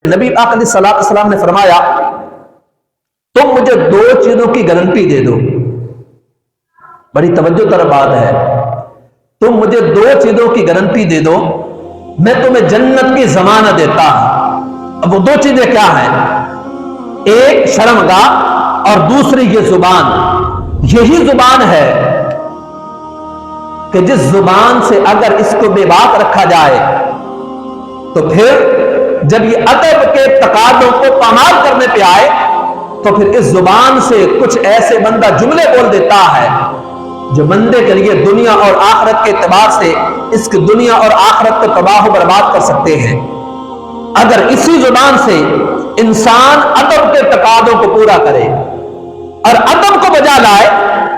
نبی پاک علیہ السلام نے فرمایا تم مجھے دو چیزوں کی گارنٹی دے دو. بڑی توجہ طرف بات ہے. تم مجھے دو چیزوں کی گارنٹی دے دو, میں تمہیں جنت کی ضمانت دیتا ہوں. اب وہ دو چیزیں کیا ہیں؟ ایک شرمگاہ اور دوسری یہ زبان. یہی زبان ہے کہ جس زبان سے اگر اس کو بے باک رکھا جائے تو پھر جب یہ ادب کے تقاضوں کو پامال کرنے پہ آئے تو پھر اس زبان سے کچھ ایسے بندہ جملے بول دیتا ہے جو بندے کے لیے دنیا اور آخرت کے اعتبار سے اس کی دنیا اور آخرت کو تباہ و برباد کر سکتے ہیں. اگر اسی زبان سے انسان ادب کے تقاضوں کو پورا کرے اور ادب کو بجا لائے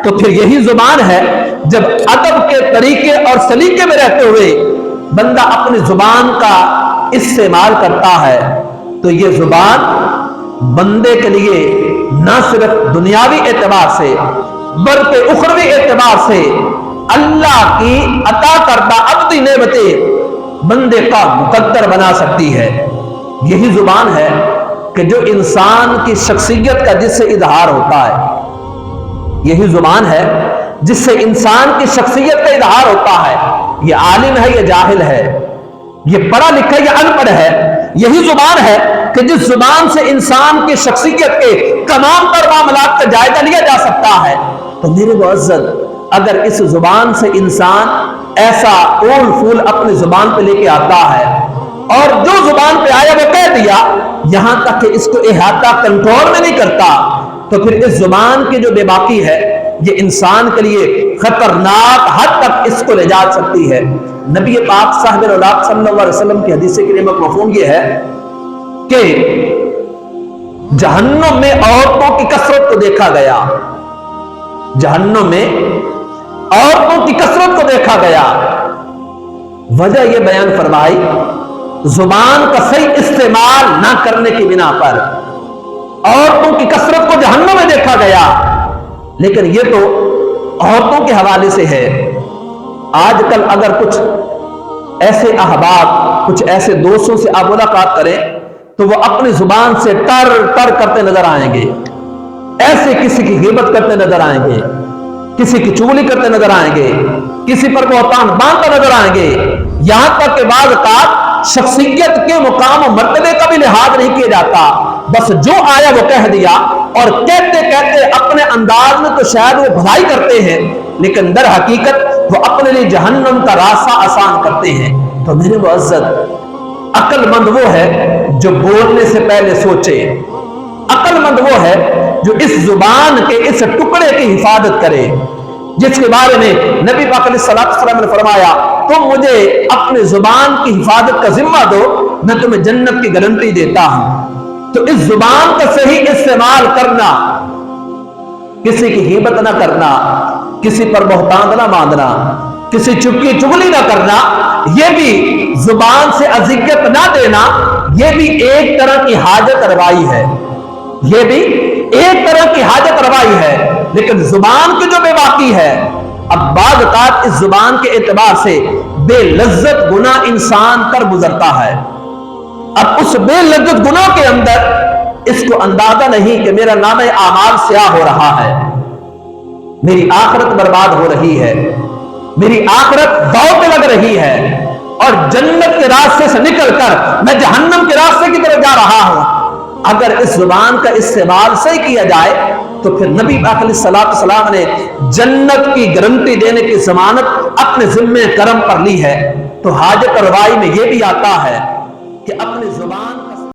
تو پھر یہی زبان ہے. جب ادب کے طریقے اور سلیقے میں رہتے ہوئے بندہ اپنی زبان کا استعمال کرتا ہے تو یہ زبان بندے کے لیے نہ صرف دنیاوی اعتبار سے بلکہ اخروی اعتبار سے اللہ کی عطا کردہ ابدی نعمتیں بندے کا مقدر بنا سکتی ہے. یہی زبان ہے کہ جو انسان کی شخصیت کا جس سے اظہار ہوتا ہے. یہی زبان ہے جس سے انسان کی شخصیت کا اظہار ہوتا ہے. یہ عالم ہے, یہ جاہل ہے, یہ پڑھا لکھا ہے, یہ ان پڑھ ہے. یہی زبان ہے کہ جس زبان سے انسان کی شخصیت کے تمام تر معاملات کا جائزہ لیا جا سکتا ہے. تو میرے معزز, اگر اس زبان سے انسان ایسا اول پھول اپنی زبان پہ لے کے آتا ہے اور جو زبان پہ آیا وہ کہہ دیا, یہاں تک کہ اس کو احاطہ کنٹرول میں نہیں کرتا, تو پھر اس زبان کی جو بے باکی ہے یہ انسان کے لیے خطرناک حد تک اس کو لے جا سکتی ہے. نبی پاک صاحب الاولاد صلی اللہ علیہ وسلم کی حدیث کریمہ کا مفہوم یہ ہے کہ جہنم میں عورتوں کی کثرت کو دیکھا گیا. جہنم میں عورتوں کی کثرت کو دیکھا گیا. وجہ یہ بیان فرمائی زبان کا صحیح استعمال نہ کرنے کی بنا پر عورتوں کی کثرت کو جہنم میں دیکھا گیا. لیکن یہ تو عورتوں کے حوالے سے ہے. آج کل اگر کچھ ایسے احباب, کچھ ایسے دوستوں سے آپ ملاقات کریں تو وہ اپنی زبان سے ٹر ٹر کرتے نظر آئیں گے. ایسے کسی کی غیبت کرتے نظر آئیں گے, کسی کی چغلی کرتے نظر آئیں گے, کسی پر بہتان باندھتے نظر آئیں گے. یہاں تک کہ بعض اوقات شخصیت کے مقام و مرتبے کا بھی لحاظ نہیں کیا جاتا, بس جو آیا وہ کہہ دیا, اور کہتے کہتے اپنے انداز میں تو شاید وہ بھلائی کرتے ہیں لیکن در حقیقت وہ اپنے لیے جہنم کا راستہ آسان کرتے ہیں. تو میرے معزز, عقل مند وہ ہے جو بولنے سے پہلے سوچے. عقل مند وہ ہے جو اس زبان کے اس ٹکڑے کی حفاظت کرے جس کے بارے میں نبی پاک علیہ السلام نے فرمایا تم مجھے اپنی زبان کی حفاظت کا ذمہ دو, میں تمہیں جنت کی گارنٹی دیتا ہوں. تو اس زبان کا صحیح استعمال کرنا, کسی کی غیبت نہ کرنا, کسی پر بہتان نہ باندھنا, کسی چپکی چگلی نہ کرنا, یہ بھی زبان سے اذیت نہ دینا, یہ بھی ایک طرح کی حاجت روائی ہے. یہ بھی ایک طرح کی حاجت روائی ہے. لیکن زبان کی جو بے باکی ہے, اب بعض اوقات اس زبان کے اعتبار سے بے لذت گناہ انسان کر گزرتا ہے. اب اس بے لذت گناہ کے اندر اس کو اندازہ نہیں کہ میرا نام اعمال سیاہ ہو رہا ہے, میری آخرت برباد ہو رہی ہے, میری آخرت داؤ پہ لگ رہی ہے, اور جنت کے راستے سے نکل کر میں جہنم کے راستے کی طرف جا رہا ہوں. اگر اس زبان کا استعمال صحیح کیا جائے تو پھر نبی پاک علیہ السلام نے جنت کی گارنٹی دینے کی ضمانت اپنے ذمہ کرم پر لی ہے. تو حاجت روائی میں یہ بھی آتا ہے کہ اپنی زبان